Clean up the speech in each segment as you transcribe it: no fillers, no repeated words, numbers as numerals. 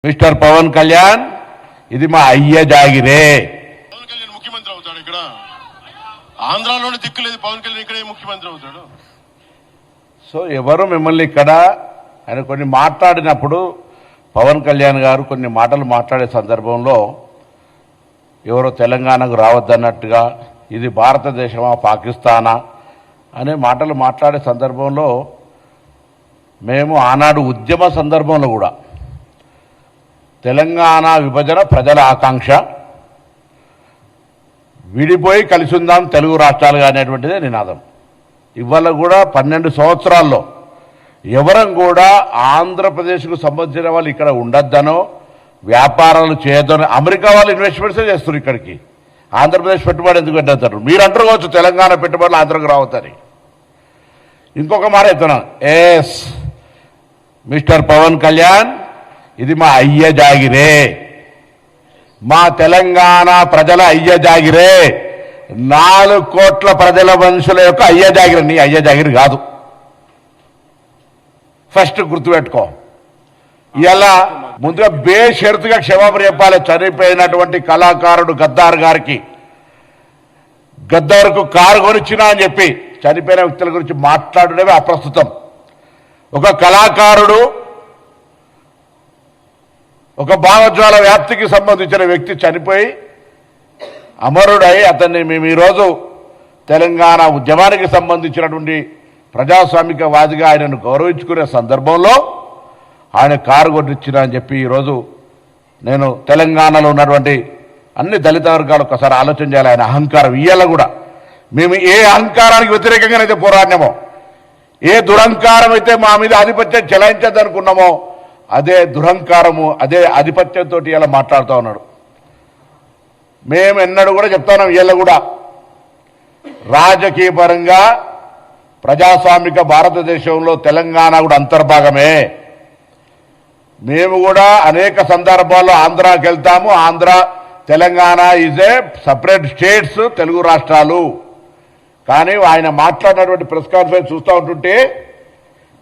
Mister Pawan Kalyan ఇది మా అయ్య జాగిరే. పవన్ కళ్యాణ్ ముఖ్యమంత్రి అవుతాడు. ఇక్కడ ఆంధ్రాలోనే దిక్కులేదు, పవన్ కళ్యాణ్ ఇక్కడే ముఖ్యమంత్రి అవుతాడు. సో ఎవరు మిమ్మల్ని ఇక్కడ ఆయన కొన్ని మాట్లాడినప్పుడు పవన్ కళ్యాణ్ గారు కొన్ని మాటలు మాట్లాడే సందర్భంలో ఎవరో తెలంగాణకు రావద్దన్నట్టుగా ఇది భారతదేశమా పాకిస్తానా అనే మాటలు మాట్లాడే సందర్భంలో మేము ఆనాడు ఉద్యమ సందర్భంలో కూడా తెలంగాణ విభజన ప్రజల ఆకాంక్ష, విడిపోయి కలిసి ఉందాం తెలుగు రాష్ట్రాలుగా అనేటువంటిదే నినాదం. ఇవాళ కూడా 12 సంవత్సరాల్లో ఎవరం కూడా ఆంధ్రప్రదేశ్కు సంబంధించిన వాళ్ళు ఇక్కడ ఉండొద్దనో వ్యాపారాలు చేయొద్దనో అమెరికా వాళ్ళు ఇన్వెస్ట్మెంట్సే చేస్తున్నారు. ఇక్కడికి ఆంధ్రప్రదేశ్ పెట్టుబడి ఎందుకు పెట్టేస్తారు? మీరు అంటారు కావచ్చు తెలంగాణ పెట్టుబడులు ఆంధ్రకు రావద్దని. ఇంకొక మాట చెప్తున్నాను, ఎస్ మిస్టర్ పవన్ కళ్యాణ్ ఇది మా అయ్య జాగిరే, మా తెలంగాణ ప్రజల అయ్య జాగిరే, 4 కోట్ల ప్రజల మనుషుల యొక్క అయ్య జాగిరి. నీ అయ్య జాగిరి కాదు, ఫస్ట్ గుర్తుపెట్టుకో. ఇలా ముందుగా బేషరతుగా క్షమాపణ చెప్పాలి చనిపోయినటువంటి కళాకారుడు గద్దార్ గారికి. గద్దార్కు కారు కొనిచ్చినా అని చెప్పి చనిపోయిన వ్యక్తుల గురించి మాట్లాడడమే అప్రస్తుతం. ఒక కళాకారుడు, ఒక భావజ్వాల వ్యాప్తికి సంబంధించిన వ్యక్తి చనిపోయి అమరుడై అతన్ని మేము ఈరోజు తెలంగాణ ఉద్యమానికి సంబంధించినటువంటి ప్రజాస్వామికవాదిగా ఆయనను గౌరవించుకునే సందర్భంలో ఆయన కారు కొట్టించిన అని చెప్పి ఈరోజు నేను తెలంగాణలో ఉన్నటువంటి అన్ని దళిత వర్గాలు ఒకసారి ఆలోచన చేయాలి. ఆయన అహంకారం ఇయ్యాల కూడా మేము ఏ అహంకారానికి వ్యతిరేకంగానైతే పోరాడినామో, ఏ దురహంకారం అయితే మా మీద ఆధిపత్యం చెలాయించద్దనుకున్నామో అదే దురహంకారము, అదే ఆధిపత్యంతో ఇలా మాట్లాడుతూ ఉన్నాడు. మేము ఎన్నడూ కూడా చెప్తా ఉన్నాం, ఇవాళ కూడా రాజకీయ పరంగా ప్రజాస్వామిక భారతదేశంలో తెలంగాణ కూడా అంతర్భాగమే. మేము కూడా అనేక సందర్భాల్లో ఆంధ్రాకి వెళ్తాము. Andhra Telangana is a separate states, Telugu రాష్ట్రాలు. కానీ ఆయన మాట్లాడినటువంటి ప్రెస్ కాన్ఫరెన్స్ చూస్తూ ఉంటుంటే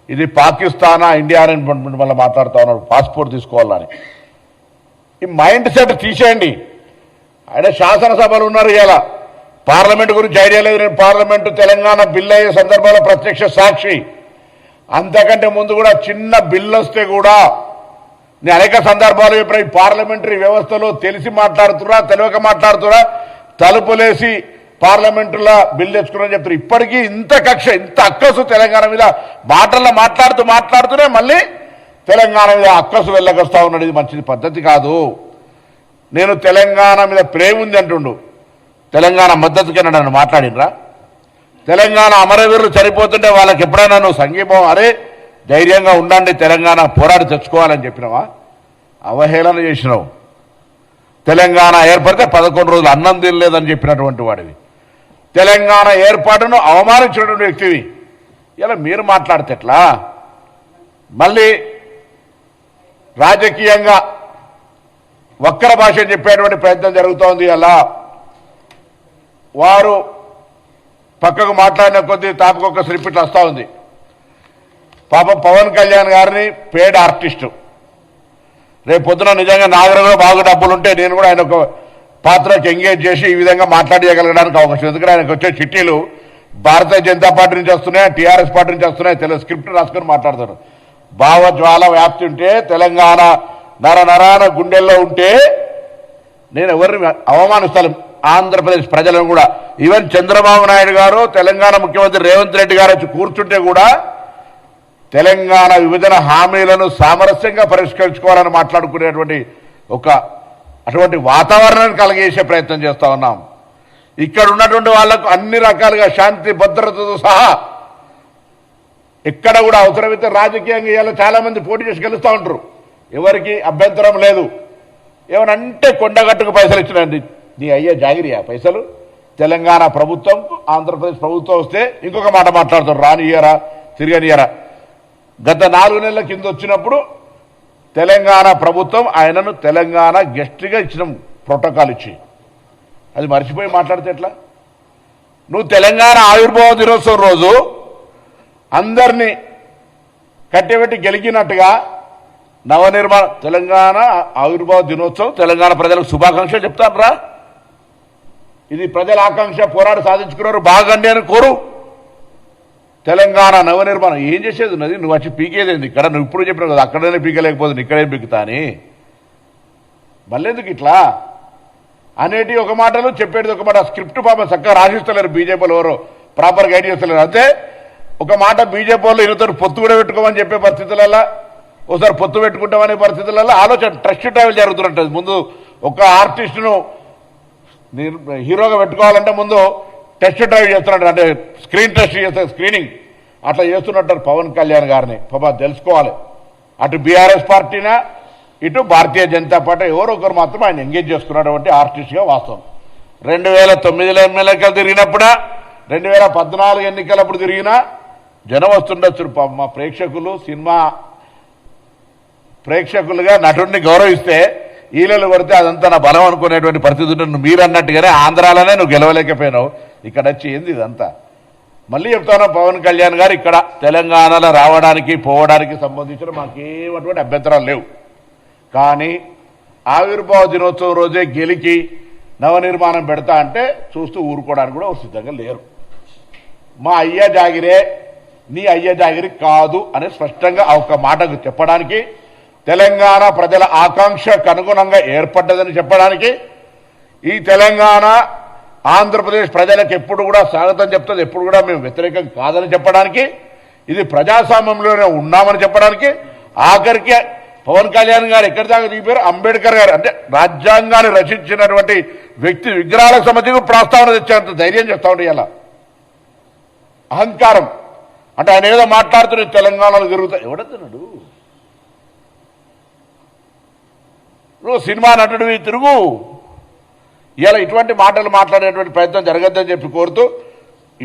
ఇది పాకిస్తానా ఇండియా అని మళ్ళీ మాట్లాడుతూ ఉన్నారు, పాస్పోర్ట్ తీసుకోవాలని. ఈ మైండ్ సెట్ తీసేయండి. ఆయన శాసనసభలు ఉన్నారు, ఇలా పార్లమెంట్ గురించి ఐడియా లేదు. నేను పార్లమెంటు తెలంగాణ బిల్ అయ్యే సందర్భంలో ప్రత్యక్ష సాక్షి. అంతకంటే ముందు కూడా చిన్న బిల్ వస్తే కూడా నేను అనేక సందర్భాలు చెప్పిన ఈ పార్లమెంటరీ వ్యవస్థలో తెలిసి మాట్లాడుతున్నా తెలియక మాట్లాడుతున్నా తలుపులేసి పార్లమెంటులో బిల్ తెచ్చుకున్నారని చెప్తారు. ఇప్పటికీ ఇంత కక్ష, ఇంత అక్కసు తెలంగాణ మీద మాటల్లో మాట్లాడుతూనే మళ్ళీ తెలంగాణ మీద అక్కసు వెళ్ళకొస్తా ఉన్నాడు. ఇది మంచిది పద్ధతి కాదు. నేను తెలంగాణ మీద ప్రేమ ఉంది అంటుండు, తెలంగాణ మద్దతుకైనా నన్ను మాట్లాడినరా? తెలంగాణ అమరవీరులు చనిపోతుంటే వాళ్ళకి ఎప్పుడైనా నువ్వు సంఘీభావం అరే ధైర్యంగా ఉండండి తెలంగాణ పోరాడి తెచ్చుకోవాలని చెప్పినావా? అవహేళన చేసినావు. తెలంగాణ ఏర్పడితే 11 రోజులు అన్నం తినలేదని చెప్పినటువంటి వాడివి. తెలంగాణ ఏర్పాటును అవమానించినటువంటి వ్యక్తివి. ఇలా మీరు మాట్లాడితే ఎట్లా? మళ్ళీ రాజకీయంగా వక్ర భాష చెప్పేటువంటి ప్రయత్నం జరుగుతోంది. అలా వారు పక్కకు మాట్లాడిన కొద్దీ తాపకొక్క శ్రీపిట్లు వస్తూ ఉంది. పాపం పవన్ కళ్యాణ్ గారిని పేడ్ ఆర్టిస్టు, రేపు పొద్దున నిజంగా నాగరంలో బాగా డబ్బులుంటే నేను కూడా ఆయన ఒక పాత్రకి ఎంగేజ్ చేసి ఈ విధంగా మాట్లాడగలగడానికి అవకాశం. ఎందుకంటే ఆయనకు వచ్చే చిట్టీలు భారతీయ జనతా పార్టీ నుంచి వస్తున్నాయి, టీఆర్ఎస్ పార్టీ నుంచి వస్తున్నాయి. తెలుగు స్క్రిప్ట్ రాసుకొని మాట్లాడతారు. భావజ్వాల వ్యాప్తి ఉంటే, తెలంగాణ నరాన గుండెల్లో ఉంటే నేను ఎవరిని అవమానిస్తాను? ఆంధ్రప్రదేశ్ ప్రజలను కూడా. ఈవెన్ చంద్రబాబు నాయుడు గారు, తెలంగాణ ముఖ్యమంత్రి రేవంత్ రెడ్డి గారు వచ్చి కూర్చుంటే కూడా తెలంగాణ విభజన హామీలను సామరస్యంగా పరిష్కరించుకోవాలని మాట్లాడుకునేటువంటి అటువంటి వాతావరణాన్ని కలిగేసే ప్రయత్నం చేస్తా ఉన్నాం. ఇక్కడ ఉన్నటువంటి వాళ్లకు అన్ని రకాలుగా శాంతి భద్రతతో సహా ఎక్కడ కూడా అవసరమైతే రాజకీయంగా ఇవాళ చాలా మంది పోటీ చేసి గెలుస్తూ ఉంటారు, ఎవరికి అభ్యంతరం లేదు. ఏమనంటే కొండగట్టుకు పైసలు ఇచ్చినండి, నీ అయ్యే జాగిరియా పైసలు? తెలంగాణ ప్రభుత్వం ఆంధ్రప్రదేశ్ ప్రభుత్వం వస్తే ఇంకొక మాట మాట్లాడుతారు, రానియరా తిరగనియరా. గత 4 నెలల కింద వచ్చినప్పుడు తెలంగాణ ప్రభుత్వం ఆయనను తెలంగాణ గెస్ట్గా ఇచ్చిన ప్రోటోకాల్ ఇచ్చి అది మర్చిపోయి మాట్లాడితే ఎట్లా? నువ్వు తెలంగాణ ఆవిర్భావ దినోత్సవం రోజు అందరినీ కట్టెబెట్టి గెలికినట్టుగా నవనిర్మాణ తెలంగాణ ఆవిర్భావ దినోత్సవం తెలంగాణ ప్రజలకు శుభాకాంక్షలు చెప్తాను రా. ఇది ప్రజల ఆకాంక్ష, పోరాడి సాధించుకున్నారు, బాగండి అని కోరు. తెలంగాణ నవనిర్మాణం ఏం చేసేది ఉన్నది? నువ్వు వచ్చి పీకేదేంది ఇక్కడ? నువ్వు ఇప్పుడు చెప్పినావు కదా అక్కడనే పీకలేకపోతుంది ఇక్కడే పీకుతా అని. మళ్ళెందుకు ఇట్లా అనేటి ఒక మాటలు చెప్పేది ఒక మాట. స్క్రిప్ట్ పాప చక్కగా రాసిస్తలేరు బీజేపీలో, ఎవరో ప్రాపర్ గైడ్ చేస్తలేరు. అంతే ఒక మాట బీజేపీ వాళ్ళు ఇరుతారు పొత్తు కూడా పెట్టుకోమని చెప్పే పరిస్థితులలో, ఒకసారి పొత్తు పెట్టుకుంటామనే పరిస్థితులలో ఆలోచన ట్రస్ట్ ట్రావెల్ జరుగుతుంటుంది. ముందు ఒక ఆర్టిస్టును హీరోగా పెట్టుకోవాలంటే ముందు టెస్ట్ డ్రైవ్ చేస్తున్నట్టు, అంటే స్క్రీన్ టెస్ట్ చేస్తారు, స్క్రీనింగ్ అట్లా చేస్తున్నట్టు పవన్ కళ్యాణ్ గారిని పాప తెలుసుకోవాలి. అటు బీఆర్ఎస్ పార్టీనా ఇటు భారతీయ జనతా పార్టీ ఎవరో ఒకరు మాత్రం ఆయన ఎంగేజ్ చేసుకున్నటువంటి ఆర్టిస్ట్గా వాస్తవం. 2009లో ఎమ్మెల్యేలు తిరిగినప్పుడా 2014 ఎన్నికలప్పుడు తిరిగినా జనం వస్తుండొచ్చు. మా ప్రేక్షకులు సినిమా ప్రేక్షకులుగా నటుడిని గౌరవిస్తే ఈలలు పడితే అదంతా నా బలం అనుకునేటువంటి పరిస్థితి ఉంటుంది. మీరు అన్నట్టుగానే ఆంధ్రాలోనే నువ్వు గెలవలేకపోయినావు, ఇక్కడ వచ్చి ఏంది ఇదంతా? మళ్ళీ చెప్తాను, పవన్ కళ్యాణ్ గారు ఇక్కడ తెలంగాణలో రావడానికి పోవడానికి సంబంధించిన మాకేమటువంటి అభ్యంతరాలు లేవు. కానీ ఆవిర్భావ దినోత్సవం రోజే గెలికి నవనిర్మాణం పెడతా అంటే చూస్తూ ఊరుకోవడానికి కూడా సిద్ధంగా లేరు. మా అయ్య జాగిరే నీ అయ్య జాగిరి కాదు అని స్పష్టంగా ఒక మాటకు చెప్పడానికి, తెలంగాణ ప్రజల ఆకాంక్షకు అనుగుణంగా ఏర్పడ్డదని చెప్పడానికి, ఈ తెలంగాణ ఆంధ్రప్రదేశ్ ప్రజలకు ఎప్పుడు కూడా స్వాగతం చెప్తుంది, ఎప్పుడు కూడా మేము వ్యతిరేకం కాదని చెప్పడానికి, ఇది ప్రజాస్వామ్యంలోనే ఉన్నామని చెప్పడానికి, ఆఖరికి పవన్ కళ్యాణ్ గారు ఎక్కడి దాకా దిగిపోయారు, అంబేద్కర్ గారు అంటే రాజ్యాంగాన్ని రచించినటువంటి వ్యక్తి విగ్రహాలకు సంబంధించి ప్రస్తావన తెచ్చేంత ధైర్యం చేస్తా ఉంటే ఇలా అహంకారం. అంటే ఆయన ఏదో మాట్లాడుతున్న తెలంగాణలో జరుగుతా ఎవడతున్నాడు? నువ్వు సినిమా నటుడివి తిరుగు. ఇలా ఇటువంటి మాటలు మాట్లాడేటువంటి ప్రయత్నం జరగద్దని చెప్పి కోరుతూ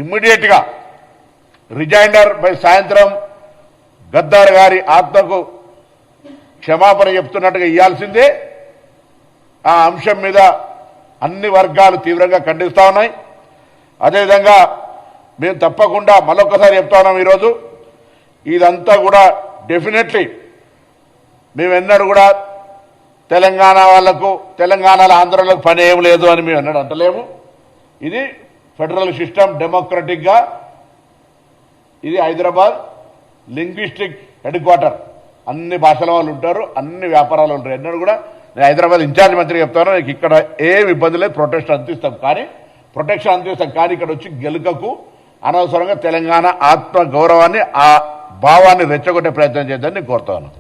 ఇమ్మీడియట్గా రిజైండర్ బై సాయంత్రం గద్దార్ గారి ఆత్మకు క్షమాపణ చెప్తున్నట్టుగా ఇవ్వాల్సిందే. ఆ అంశం మీద అన్ని వర్గాలు తీవ్రంగా ఖండిస్తూ ఉన్నాయి. అదేవిధంగా మేము తప్పకుండా మరొకసారి చెప్తా ఉన్నాం, ఈరోజు ఇదంతా కూడా డెఫినెట్లీ మేము ఎన్నడూ కూడా తెలంగాణ వాళ్లకు తెలంగాణలో ఆంధ్రలకు పని ఏం లేదు అని మేము ఎన్నడూ అంటలేము. ఇది ఫెడరల్ సిస్టమ్, డెమోక్రటిక్గా ఇది హైదరాబాద్ లింగ్విస్టిక్ హెడ్ క్వార్టర్. అన్ని భాషల వాళ్ళు ఉంటారు, అన్ని వ్యాపారాలు ఉంటారు. ఎన్నడూ కూడా నేను హైదరాబాద్ ఇన్ఛార్జ్ మంత్రి చెప్తాను, నీకు ఇక్కడ ఏం ఇబ్బంది లేదు, ప్రొటెక్షన్ అందిస్తాం కానీ ఇక్కడ వచ్చి గెలుకకు అనవసరంగా తెలంగాణ ఆత్మ గౌరవాన్ని ఆ భావాన్ని రెచ్చగొట్టే ప్రయత్నం చేద్దని నేను కోరుతాను.